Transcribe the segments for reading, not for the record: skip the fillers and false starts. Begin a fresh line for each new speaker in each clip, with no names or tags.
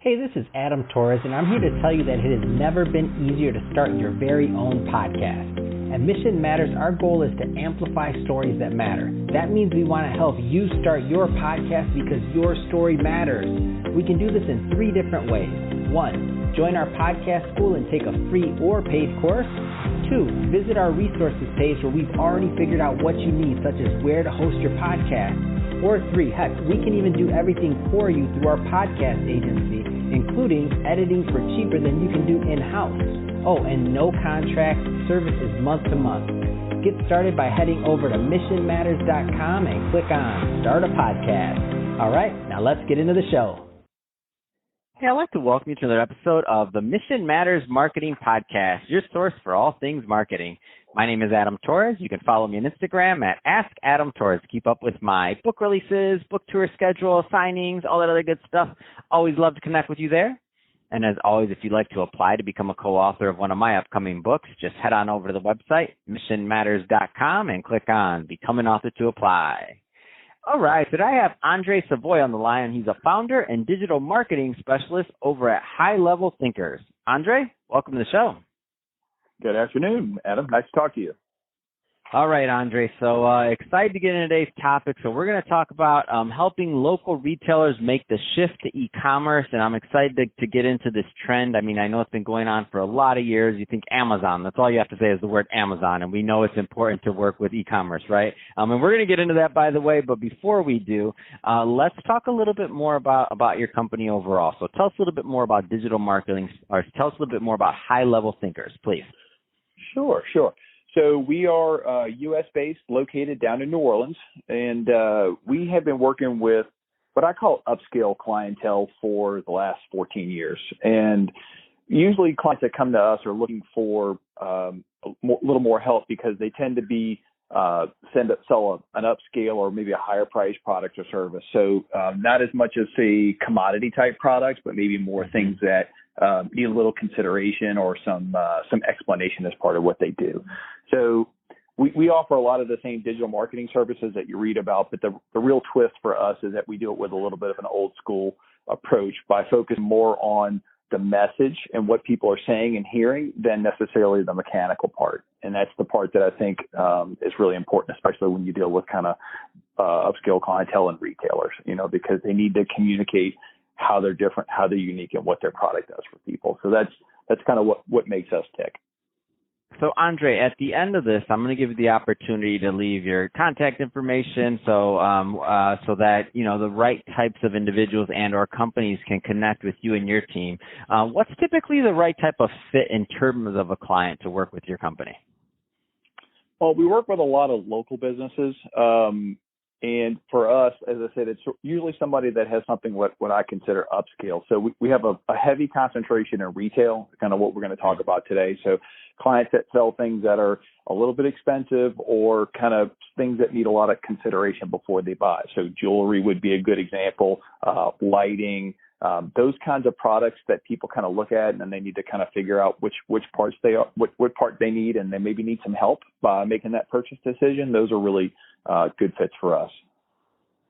Hey, this is Adam Torres, and I'm here to tell you that it has never been easier to start your very own podcast. At Mission Matters, our goal is to amplify stories that matter. That means we want to help you start your podcast because your story matters. We can do this in 3 different ways. 1, join our podcast school and take a free or paid course. 2, visit our resources page where we've already figured out what you need, such as where to host your podcast. Or 3, heck, we can even do everything for you through our podcast agency, including editing for cheaper than you can do in-house. Oh, and no contract, service is month to month. Get started by heading over to missionmatters.com and click on Start a Podcast. All right, now let's get into the show. Hey, I'd like to welcome you to another episode of the Mission Matters Marketing Podcast, your source for all things marketing. My name is Adam Torres. You can follow me on Instagram at AskAdamTorres to keep up with my book releases, book tour schedule, signings, all that other good stuff. Always love to connect with you there. And as always, if you'd like to apply to become a co-author of one of my upcoming books, just head on over to the website, missionmatters.com, and click on Become an Author to apply. All right, today I have Andre Savoie on the line. He's a founder and digital marketing specialist over at High Level Thinkers. Andre, welcome to the show.
Good afternoon, Adam. Nice to talk to you.
All right, Andre. So excited to get into today's topic. So we're going to talk about helping local retailers make the shift to e-commerce, and I'm excited to get into this trend. I mean, I know it's been going on for a lot of years. You think Amazon. That's all you have to say is the word Amazon, and we know it's important to work with e-commerce, right? And we're going to get into that, by the way. But before we do, let's talk a little bit more about your company overall. So tell us a little bit more about digital marketing, or tell us a little bit more about High Level Thinkers, please.
Sure. So we are U.S.-based, located down in New Orleans, and we have been working with what I call upscale clientele for the last 14 years. And usually clients that come to us are looking for a little more help because they tend to be sell an upscale or maybe a higher priced product or service. So not as much as, say, commodity type products, but maybe more things that need a little consideration or some explanation as part of what they do. So we offer a lot of the same digital marketing services that you read about, but the real twist for us is that we do it with a little bit of an old school approach by focusing more on the message and what people are saying and hearing than necessarily the mechanical part. And that's the part that I think is really important, especially when you deal with kind of upscale clientele and retailers, because they need to communicate how they're different, how they're unique, and what their product does for people. So that's kind of what makes us tick.
So, Andre, at the end of this, I'm going to give you the opportunity to leave your contact information so that, the right types of individuals and or companies can connect with you and your team. What's typically the right type of fit in terms of a client to work with your company?
Well, we work with a lot of local businesses. And for us, as I said, it's usually somebody that has something what I consider upscale. So we have a heavy concentration in retail, kind of what we're going to talk about today. So clients that sell things that are a little bit expensive or kind of things that need a lot of consideration before they buy. So jewelry would be a good example, lighting, those kinds of products that people kind of look at and then they need to kind of figure out which parts what part they need, and they maybe need some help by making that purchase decision. Those are really good fits for us.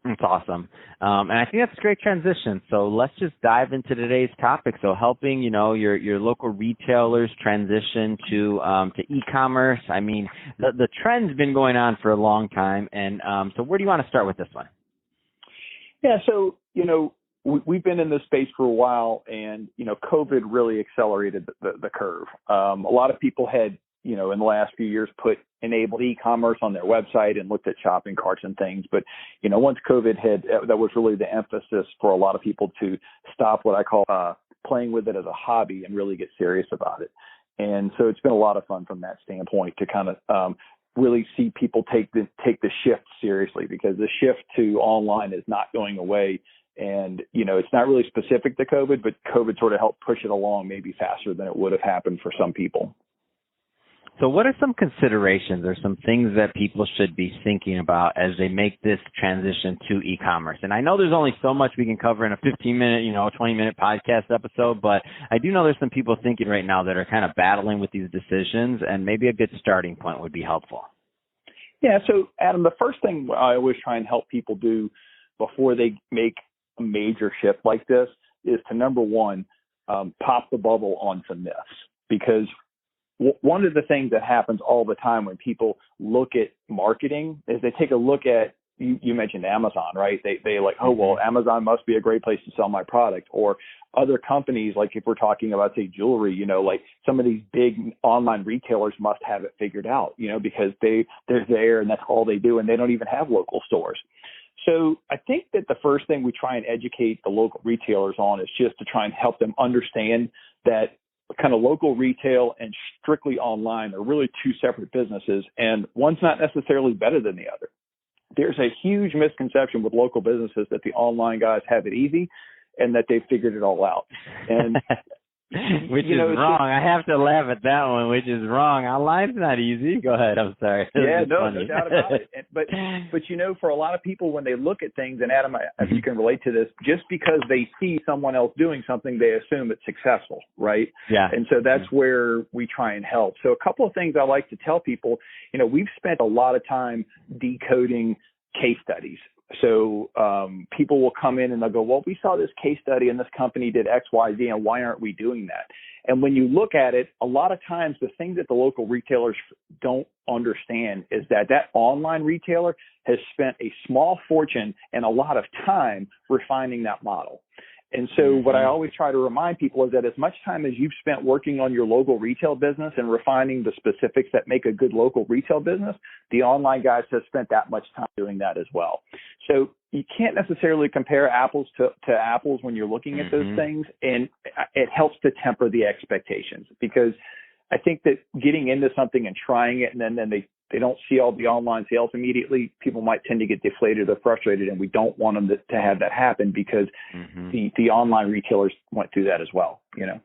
That's awesome. And I think that's a great transition. So let's just dive into today's topic. So helping, your local retailers transition to e-commerce. I mean, the trend's been going on for a long time. And so where do you want to start with this one?
Yeah. So, we've been in this space for a while, and, COVID really accelerated the curve. A lot of people had, in the last few years enabled e-commerce on their website and looked at shopping carts and things. But, once COVID hit, that was really the emphasis for a lot of people to stop what I call playing with it as a hobby and really get serious about it. And so it's been a lot of fun from that standpoint to kind of really see people take the shift seriously, because the shift to online is not going away. And, it's not really specific to COVID, but COVID sort of helped push it along maybe faster than it would have happened for some people.
So what are some considerations or some things that people should be thinking about as they make this transition to e-commerce? And I know there's only so much we can cover in a 15-minute, 20-minute podcast episode, but I do know there's some people thinking right now that are kind of battling with these decisions, and maybe a good starting point would be helpful.
Yeah, so Adam, the first thing I always try and help people do before they make a major shift like this is to, number one, pop the bubble on some myths, because one of the things that happens all the time when people look at marketing is they take a look at, you mentioned Amazon, right? They like, oh, well, Amazon must be a great place to sell my product. Or other companies, like if we're talking about, say, jewelry, you know, like some of these big online retailers must have it figured out, you know, because they're there and that's all they do, and they don't even have local stores. So I think that the first thing we try and educate the local retailers on is just to try and help them understand that kind of local retail and strictly online are really two separate businesses, and one's not necessarily better than the other. There's a huge misconception with local businesses that the online guys have it easy and that they've figured it all out. And
which is wrong. I have to laugh at that one, which is wrong. Online's not easy. Go ahead. I'm sorry.
Yeah, no doubt about it. But you know, for a lot of people, when they look at things, and Adam, if you can relate to this, just because they see someone else doing something, they assume it's successful, right?
Yeah.
And so that's where we try and help. So a couple of things I like to tell people, you know, we've spent a lot of time decoding case studies. So people will come in and they'll go, well, we saw this case study and this company did X, Y, Z, and why aren't we doing that? And when you look at it, a lot of times the thing that the local retailers don't understand is that online retailer has spent a small fortune and a lot of time refining that model. And so what I always try to remind people is that as much time as you've spent working on your local retail business and refining the specifics that make a good local retail business, the online guys have spent that much time doing that as well. So you can't necessarily compare apples to apples when you're looking at those things, and it helps to temper the expectations, because I think that getting into something and trying it and then they don't see all the online sales immediately, people might tend to get deflated or frustrated, and we don't want them to have that happen, because the online retailers went through that as well, you know.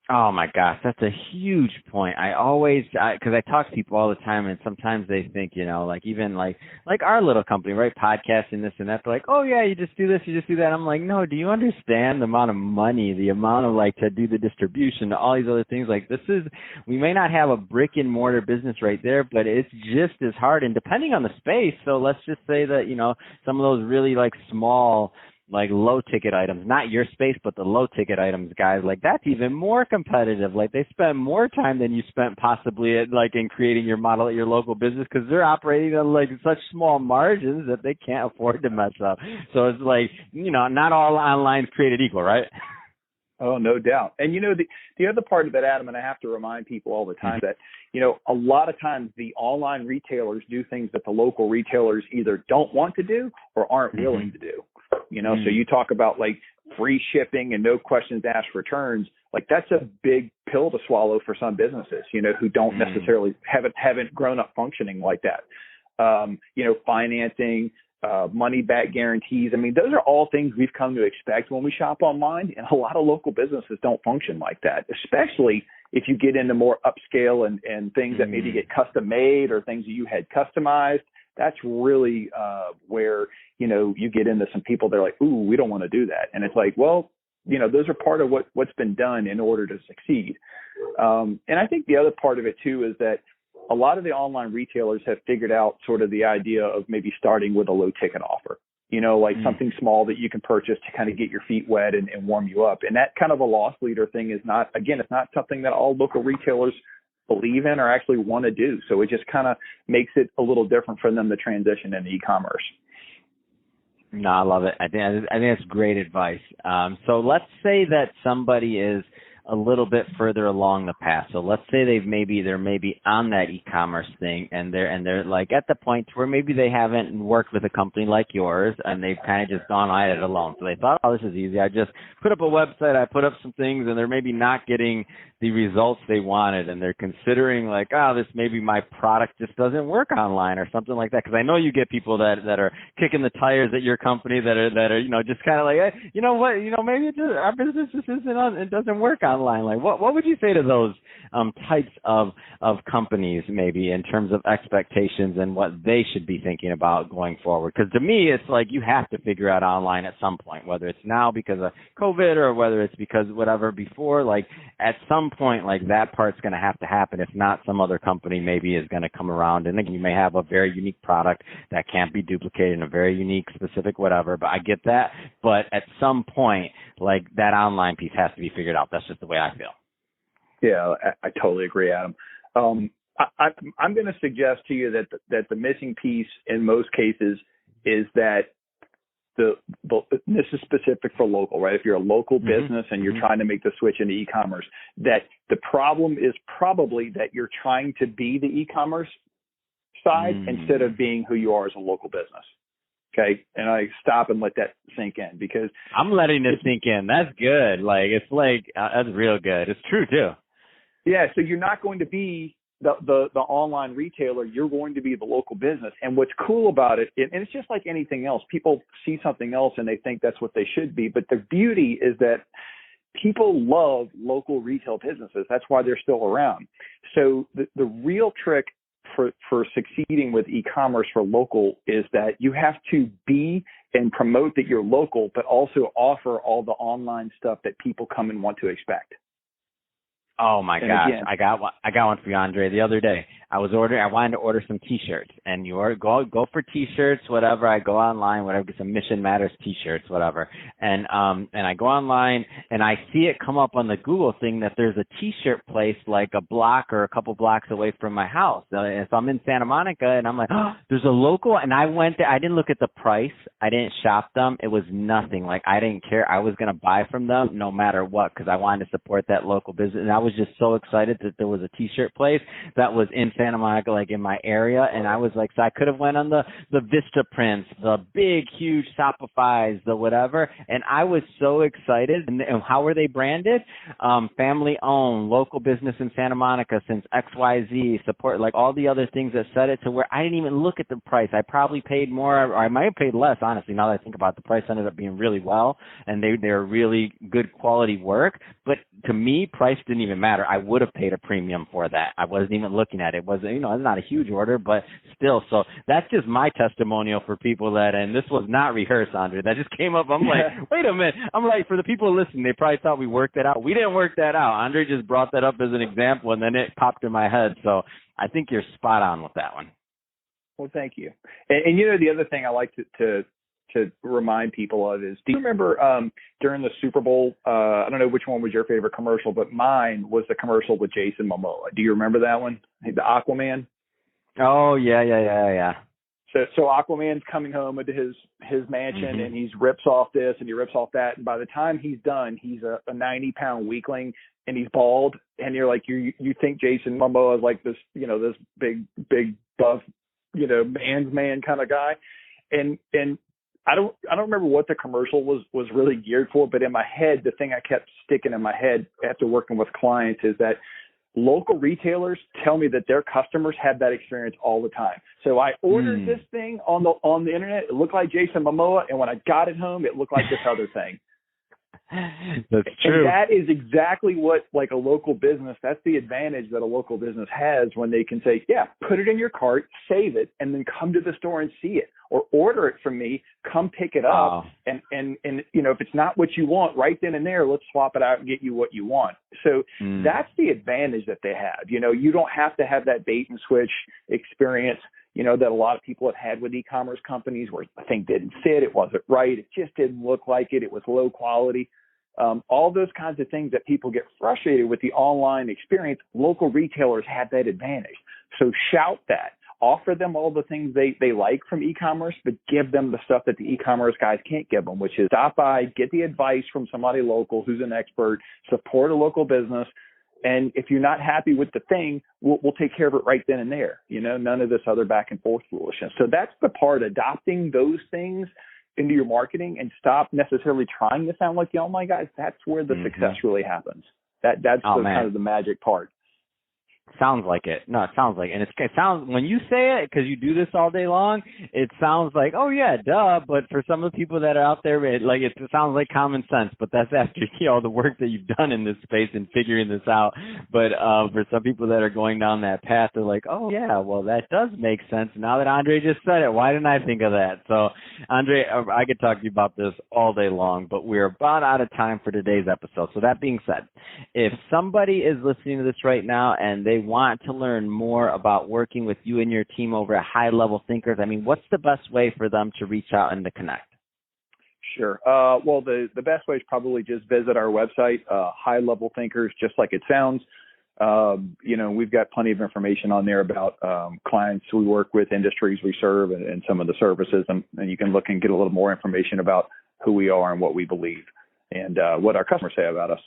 Oh my gosh, that's a huge point. Because I talk to people all the time, and sometimes they think, you know, like even like our little company, right, podcasting, this and that. They're like, oh yeah, you just do this, you just do that. I'm like, no, do you understand the amount of money, the amount of like to do the distribution, all these other things? Like we may not have a brick and mortar business right there, but it's just as hard, and depending on the space. So let's just say that, you know, some of those really like small, like low ticket items, not your space, but the low ticket items, guys, like that's even more competitive. Like they spend more time than you spent possibly at like in creating your model at your local business, because they're operating on like such small margins that they can't afford to mess up. So it's like, you know, not all online is created equal, right?
Oh, no doubt. And, you know, the other part of that, Adam, and I have to remind people all the time that, you know, a lot of times the online retailers do things that the local retailers either don't want to do or aren't willing to do. You know, so you talk about like free shipping and no questions asked returns. Like that's a big pill to swallow for some businesses, you know, who don't necessarily haven't grown up functioning like that. You know, financing, money back guarantees. I mean, those are all things we've come to expect when we shop online, and a lot of local businesses don't function like that, especially if you get into more upscale and things that maybe get custom made or things that you had customized. That's really where, you know, you get into some people that are like, ooh, we don't want to do that. And it's like, well, you know, those are part of what's been done in order to succeed. And I think the other part of it, too, is that a lot of the online retailers have figured out sort of the idea of maybe starting with a low ticket offer, you know, like something small that you can purchase to kind of get your feet wet and warm you up. And that kind of a loss leader thing is not, again, it's not something that all local retailers believe in or actually want to do. So it just kind of makes it a little different for them to transition into e-commerce.
No, I love it. I think that's great advice. So let's say that somebody is a little bit further along the path. So let's say they're maybe on that e-commerce thing, and they're like at the point where maybe they haven't worked with a company like yours, and they've kind of just gone at it alone. So they thought, oh, this is easy. I just put up a website, I put up some things, and they're maybe not getting the results they wanted, and they're considering like, oh, this maybe my product just doesn't work online or something like that. Because I know you get people that are kicking the tires at your company that are you know, just kind of like, hey, you know what, you know, maybe our business just isn't on, it doesn't work online. online. Like, what would you say to those types of companies, maybe in terms of expectations and what they should be thinking about going forward? Because to me, it's like you have to figure out online at some point, whether it's now because of COVID or whether it's because whatever before. Like at some point, like that part's going to have to happen. If not, some other company maybe is going to come around, and then you may have a very unique product that can't be duplicated in a very unique, specific whatever. But I get that. But at some point, like that online piece has to be figured out. That's just the way I feel.
Yeah, I totally agree, Adam. I'm going to suggest to you that the missing piece in most cases is that this is specific for local, right? If you're a local business and you're trying to make the switch into e-commerce, that the problem is probably that you're trying to be the e-commerce side instead of being who you are as a local business. Okay. And I stop and let that sink in because
I'm letting this sink in. That's good. Like, it's like, that's real good. It's true too.
Yeah. So you're not going to be the online retailer. You're going to be the local business. And what's cool about it, and it's just like anything else, people see something else and they think that's what they should be. But the beauty is that people love local retail businesses. That's why they're still around. So the real trick for succeeding with e-commerce for local is that you have to be and promote that you're local, but also offer all the online stuff that people come and want to expect.
Oh my gosh. Again, I got one for you, Andre, the other day. I wanted to order some t-shirts, and go for t-shirts, whatever. I go online, whatever, get some Mission Matters t-shirts, whatever. And I go online and I see it come up on the Google thing that there's a t-shirt place like a block or a couple blocks away from my house. And so I'm in Santa Monica and I'm like, oh, there's a local. And I went there. I didn't look at the price. I didn't shop them. It was nothing. Like I didn't care. I was going to buy from them no matter what, because I wanted to support that local business. And I was just so excited that there was a t-shirt place that was in Santa Monica, like in my area. And I was like, so I could have went on the Vista prints, the big, huge Shopify's, the whatever. And I was so excited. And how were they branded? Family owned, local business in Santa Monica since XYZ, support, like all the other things that said it to where I didn't even look at the price. I probably paid more, or I might have paid less, honestly, now that I think about it. The price ended up being really well, and they're really good quality work. But to me, price didn't even matter. I would have paid a premium for that. I wasn't even looking at it. It wasn't, it's not a huge order, but still. So that's just my testimonial for people that, and this was not rehearsed, Andre. That just came up. I'm like, wait a minute. I'm like, for the people listening, they probably thought we worked that out. We didn't work that out. Andre just brought that up as an example, and then it popped in my head. So I think you're spot on with that one.
Well, thank you. And the other thing I like to remind people of is, do you remember during the Super Bowl, I don't know which one was your favorite commercial, but mine was the commercial with Jason Momoa. Do you remember that one? The Aquaman?
Oh, yeah.
So Aquaman's coming home into his mansion and he rips off this and he rips off that. And by the time he's done, he's a 90-pound weakling and he's bald. And you're like, you think Jason Momoa is like this, this big buff, man's man kind of guy. And I don't remember what the commercial was really geared for, but in my head, the thing I kept sticking in my head after working with clients is that local retailers tell me that their customers have that experience all the time. So I ordered this thing on the internet. It looked like Jason Momoa, and when I got it home, it looked like this other thing.
That's true.
And that is exactly what, like a local business, that's the advantage that a local business has when they can say, yeah, put it in your cart, save it, and then come to the store and see it, or order it from me, come pick it up. And if it's not what you want right then and there, let's swap it out and get you what you want. So that's the advantage that they have. You don't have to have that bait and switch experience, that a lot of people have had with e-commerce companies where the thing didn't fit, it wasn't right, it just didn't look like it was low quality. All those kinds of things that people get frustrated with the online experience, local retailers have that advantage. So shout that. Offer them all the things they like from e-commerce, but give them the stuff that the e-commerce guys can't give them, which is stop by, get the advice from somebody local who's an expert, support a local business. And if you're not happy with the thing, we'll take care of it right then and there. None of this other back and forth foolishness. So that's the part, adopting those things into your marketing and stop necessarily trying to sound like the online guys. That's where the success really happens. That's kind of the magic part.
Sounds like it. No, it sounds like it. And it sounds, when you say it, because you do this all day long, it sounds like, oh yeah, duh. But for some of the people that are out there, it sounds like common sense. But that's after the work that you've done in this space and figuring this out. But for some people that are going down that path, they're like, oh yeah, well that does make sense. Now that Andre just said it, why didn't I think of that? So Andre, I could talk to you about this all day long, but we're about out of time for today's episode. So that being said, if somebody is listening to this right now and they want to learn more about working with you and your team over at High Level Thinkers, I mean, what's the best way for them to reach out and to connect?
Sure. Well, the best way is probably just visit our website, High Level Thinkers, just like it sounds. We've got plenty of information on there about clients we work with, industries we serve, and some of the services. And you can look and get a little more information about who we are and what we believe and what our customers say about us.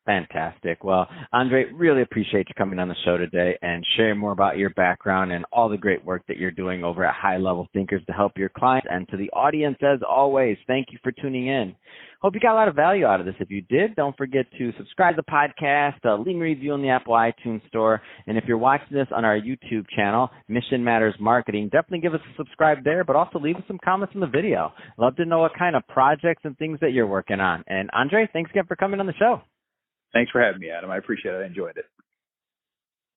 Fantastic. Well, Andre, really appreciate you coming on the show today and sharing more about your background and all the great work that you're doing over at High Level Thinkers to help your clients. And to the audience, as always, thank you for tuning in. Hope you got a lot of value out of this. If you did, don't forget to subscribe to the podcast, leave a review in the Apple iTunes store. And if you're watching this on our YouTube channel, Mission Matters Marketing, definitely give us a subscribe there, but also leave us some comments in the video. Love to know what kind of projects and things that you're working on. And Andre, thanks again for coming on the show.
Thanks for having me, Adam. I appreciate it. I enjoyed it.